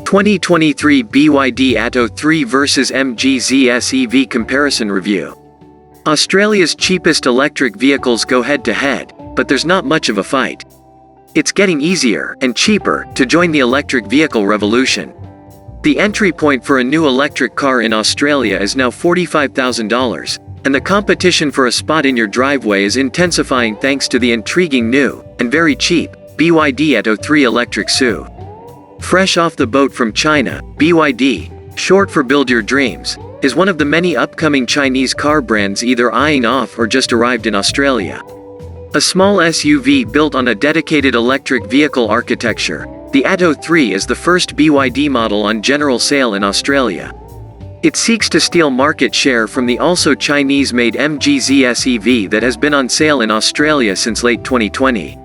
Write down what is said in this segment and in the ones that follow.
2023 BYD Atto 3 vs MG ZS EV comparison review. Australia's cheapest electric vehicles go head-to-head, but there's not much of a fight. It's getting easier and cheaper to join the electric vehicle revolution. The entry point for a new electric car in Australia is now $45,000, and the competition for a spot in your driveway is intensifying thanks to the intriguing new, and very cheap, BYD Atto 3 electric SUV. Fresh off the boat from China, BYD, short for Build Your Dreams, is one of the many upcoming Chinese car brands either eyeing off or just arrived in Australia. A small SUV built on a dedicated electric vehicle architecture, the Atto 3 is the first BYD model on general sale in Australia. It seeks to steal market share from the also Chinese-made MG ZS EV that has been on sale in Australia since late 2020.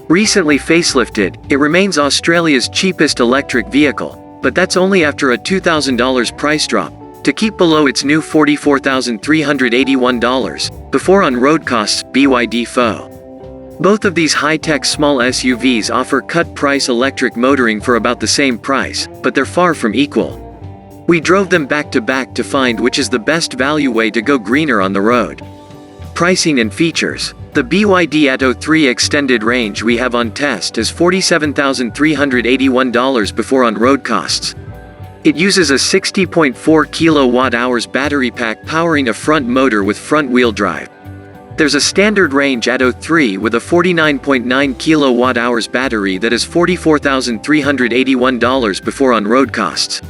Recently facelifted, it remains Australia's cheapest electric vehicle, but that's only after a $2,000 price drop, to keep below its new $44,381, before on-road costs, BYD foe. Both of these high-tech small SUVs offer cut-price electric motoring for about the same price, but they're far from equal. We drove them back-to-back to find which is the best value way to go greener on the road. Pricing and features. The BYD Atto 3 extended range we have on test is $47,381 before on-road costs. It uses a 60.4 kWh battery pack powering a front motor with front-wheel drive. There's a standard range Atto 3 with a 49.9 kWh battery that is $44,381 before on-road costs.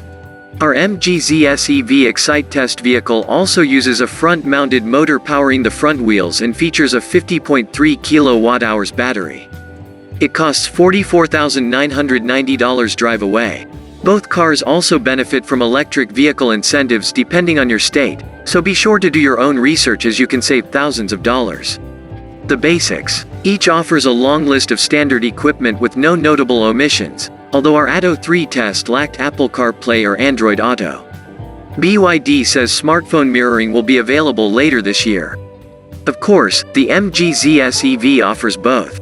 Our MG ZS EV Excite test vehicle also uses a front-mounted motor powering the front wheels and features a 50.3 kWh battery. It costs $44,990 drive away. Both cars also benefit from electric vehicle incentives depending on your state, so be sure to do your own research as you can save thousands of dollars. The basics. Each offers a long list of standard equipment with no notable omissions, although our Atto 3 test lacked Apple CarPlay or Android Auto. BYD says smartphone mirroring will be available later this year. Of course, the MG ZS EV offers both.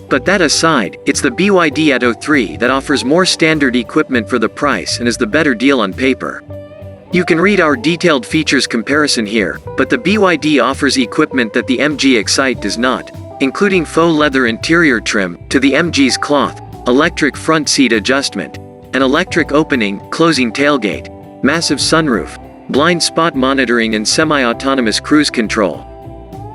But that aside, it's the BYD Atto 3 that offers more standard equipment for the price and is the better deal on paper. You can read our detailed features comparison here, but the BYD offers equipment that the MG Excite does not, including faux leather interior trim, to the MG's cloth, electric front seat adjustment, an electric opening, closing tailgate, massive sunroof, blind spot monitoring and semi-autonomous cruise control.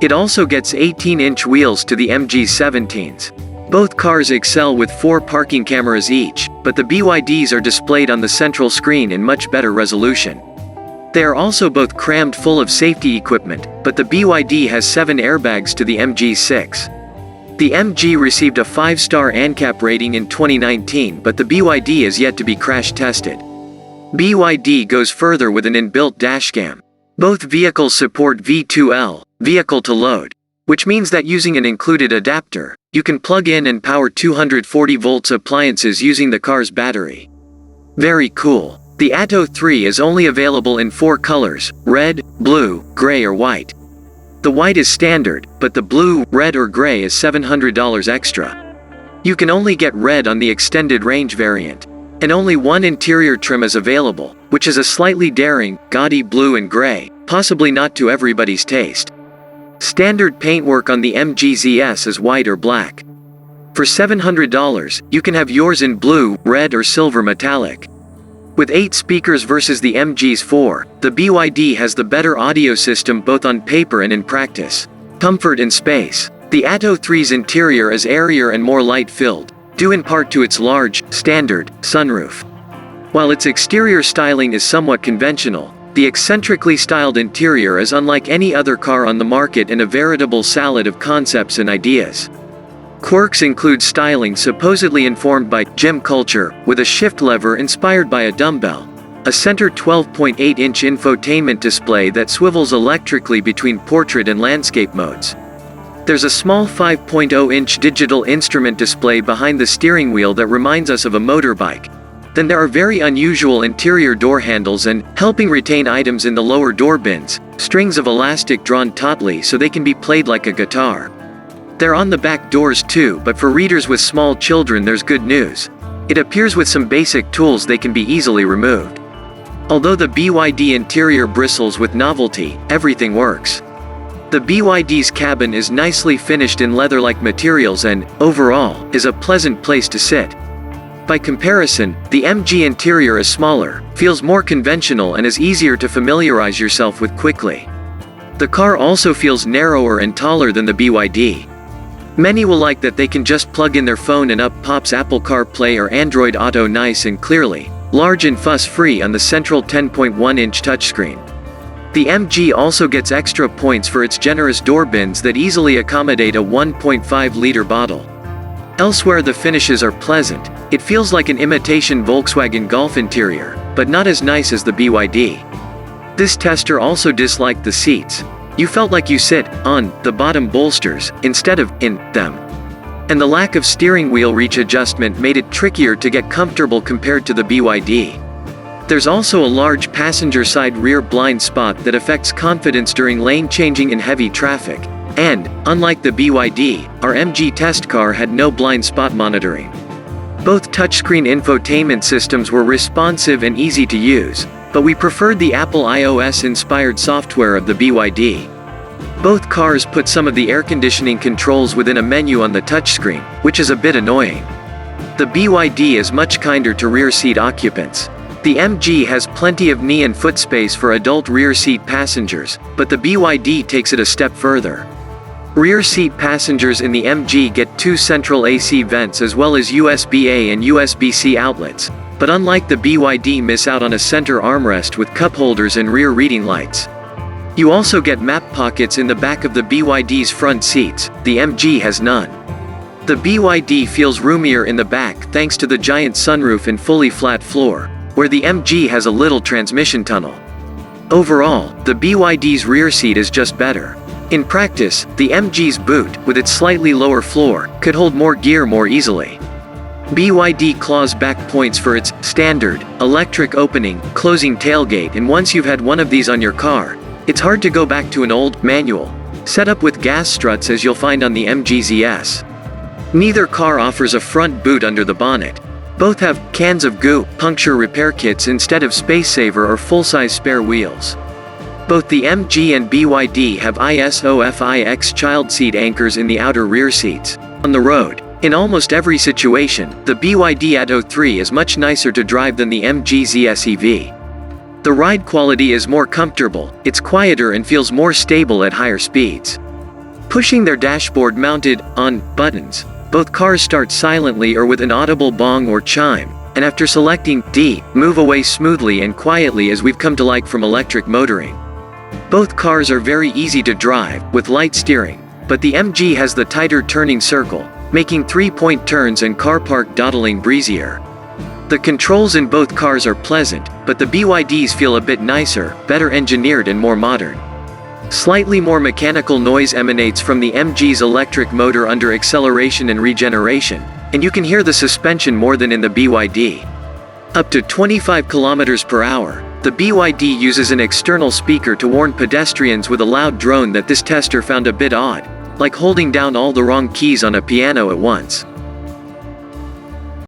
It also gets 18-inch wheels to the MG's 17s. Both cars excel with 4 parking cameras each, but the BYDs are displayed on the central screen in much better resolution. They are also both crammed full of safety equipment, but the BYD has 7 airbags to the MG's 6. The MG received a 5-star ANCAP rating in 2019, but the BYD is yet to be crash tested. BYD goes further with an inbuilt dashcam. Both vehicles support V2L, vehicle to load, which means that using an included adapter, you can plug in and power 240 volts appliances using the car's battery. Very cool. The Atto 3 is only available in 4 colors: red, blue, gray or white. The white is standard, but the blue, red or gray is $700 extra. You can only get red on the extended range variant, and only one interior trim is available, which is a slightly daring, gaudy blue and gray, possibly not to everybody's taste. Standard paintwork on the MG ZS is white or black. For $700, you can have yours in blue, red or silver metallic. With 8 speakers versus the MG's 4, the BYD has the better audio system both on paper and in practice. Comfort and space. The Atto 3's interior is airier and more light-filled, due in part to its large, standard, sunroof. While its exterior styling is somewhat conventional, the eccentrically styled interior is unlike any other car on the market and a veritable salad of concepts and ideas. Quirks include styling supposedly informed by gym culture, with a shift lever inspired by a dumbbell, a center 12.8-inch infotainment display that swivels electrically between portrait and landscape modes. There's a small 5.0-inch digital instrument display behind the steering wheel that reminds us of a motorbike. Then there are very unusual interior door handles and, helping retain items in the lower door bins, strings of elastic drawn tautly so they can be played like a guitar. They're on the back doors too, but for readers with small children there's good news. It appears with some basic tools they can be easily removed. Although the BYD interior bristles with novelty, everything works. The BYD's cabin is nicely finished in leather-like materials and, overall, is a pleasant place to sit. By comparison, the MG interior is smaller, feels more conventional and is easier to familiarize yourself with quickly. The car also feels narrower and taller than the BYD. Many will like that they can just plug in their phone and up pops Apple CarPlay or Android Auto nice and clearly, large and fuss-free on the central 10.1-inch touchscreen. The MG also gets extra points for its generous door bins that easily accommodate a 1.5-liter bottle. Elsewhere the finishes are pleasant. It feels like an imitation Volkswagen Golf interior, but not as nice as the BYD. This tester also disliked the seats. You felt like you sit on the bottom bolsters instead of in them. And the lack of steering wheel reach adjustment made it trickier to get comfortable compared to the BYD. There's also a large passenger side rear blind spot that affects confidence during lane changing in heavy traffic. And, unlike the BYD, our MG test car had no blind spot monitoring. Both touchscreen infotainment systems were responsive and easy to use, but we preferred the Apple iOS-inspired software of the BYD. Both cars put some of the air conditioning controls within a menu on the touchscreen, which is a bit annoying. The BYD is much kinder to rear seat occupants. The MG has plenty of knee and foot space for adult rear seat passengers, but the BYD takes it a step further. Rear seat passengers in the MG get 2 central AC vents as well as USB-A and USB-C outlets, but unlike the BYD miss out on a center armrest with cup holders and rear reading lights. You also get map pockets in the back of the BYD's front seats. The MG has none. The BYD feels roomier in the back thanks to the giant sunroof and fully flat floor, where the MG has a little transmission tunnel. Overall, the BYD's rear seat is just better. In practice, the MG's boot, with its slightly lower floor, could hold more gear more easily. BYD claws back points for its standard, electric opening, closing tailgate, and once you've had one of these on your car, it's hard to go back to an old, manual, setup with gas struts as you'll find on the MG ZS. Neither car offers a front boot under the bonnet. Both have cans of goo, puncture repair kits instead of space saver or full-size spare wheels. Both the MG and BYD have ISOFIX child seat anchors in the outer rear seats. On the road, in almost every situation, the BYD Atto 3 is much nicer to drive than the MG ZS EV. The ride quality is more comfortable, it's quieter and feels more stable at higher speeds. Pushing their dashboard mounted on buttons, both cars start silently or with an audible bong or chime, and after selecting D, move away smoothly and quietly as we've come to like from electric motoring. Both cars are very easy to drive, with light steering, but the MG has the tighter turning circle, making 3-point turns and car park dawdling breezier. The controls in both cars are pleasant, but the BYDs feel a bit nicer, better engineered and more modern. Slightly more mechanical noise emanates from the MG's electric motor under acceleration and regeneration, and you can hear the suspension more than in the BYD. Up to 25 km per hour, the BYD uses an external speaker to warn pedestrians with a loud drone that this tester found a bit odd, like holding down all the wrong keys on a piano at once.